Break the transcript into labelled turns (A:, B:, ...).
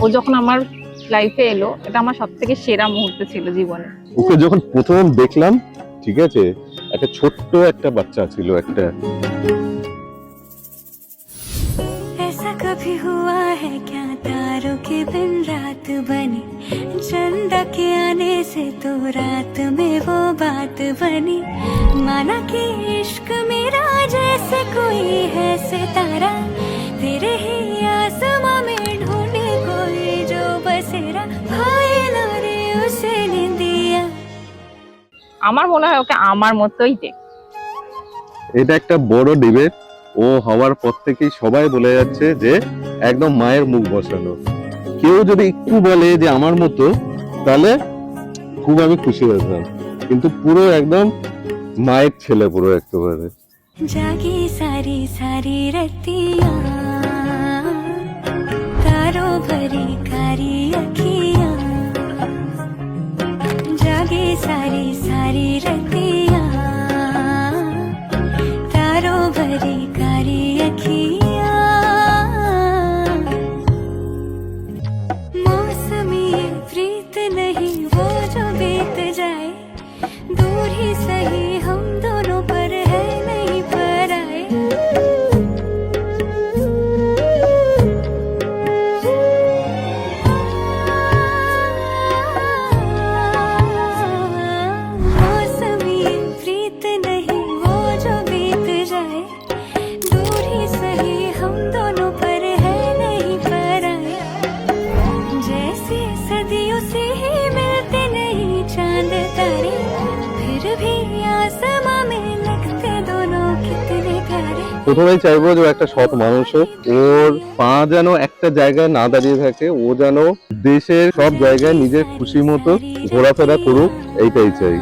A: ও যখন আমার লাইফে এলো, এটা আমার সব থেকে সেরা মুহূর্ত ছিল জীবনে।
B: ওকে যখন প্রথম দেখলাম, ঠিক আছে, একটা ছোট্ট একটা বাচ্চা ছিল একটা।
C: ऐसा कभी हुआ है क्या तारों के बिन रात बनी, चंदा के आने से तो रात में वो बात बनी, माना कि इश्क मेरा जैसे कोई है सितारा, तेरे ही आसमां में ढूंढे कोई जो बसेरा, भाई ना रे उसे निंदिया।
A: আমার মনে হয় ওকে আমার মতোই দেখ।
B: এটা একটা বড় ডিবেট। ও হওয়ার পর থেকেই সবাই বলে যাচ্ছে যে একদম মায়ের মুখ বসানো। কেউ যদি একটু বলে যে আমার মতো, তাহলে খুব আমি খুশি হতাম, কিন্তু পুরো একদম মায়ের ছেলে পুরো একেবারে।
C: जागी सारी सारी रतियां, तारों भरी कारी अखियां, जागी सारी सारी रतियां, तारों भरी कारी अखियां, मौसमी प्रीत नहीं वो जो बीत जाए, दूर ही सही हम दोनों पर है नहीं पर आए। मौसमी प्रीत नहीं वो जो बीत जाए, दूर ही सही हम दोनों पर है नहीं पर आए। जैसे सदियों से ही मिलते नहीं चांद तारे, फिर भी आसमां में लगते दोनों कितने प्यारे।
B: প্রথমেই চাইবো যে ও একটা সৎ মানুষ হোক, ওর পা যেন একটা জায়গায় না দাঁড়িয়ে থাকে, ও যেন দেশের সব জায়গায় নিজের খুশি মতো ঘোরাফেরা করুক, এইটাই চাই।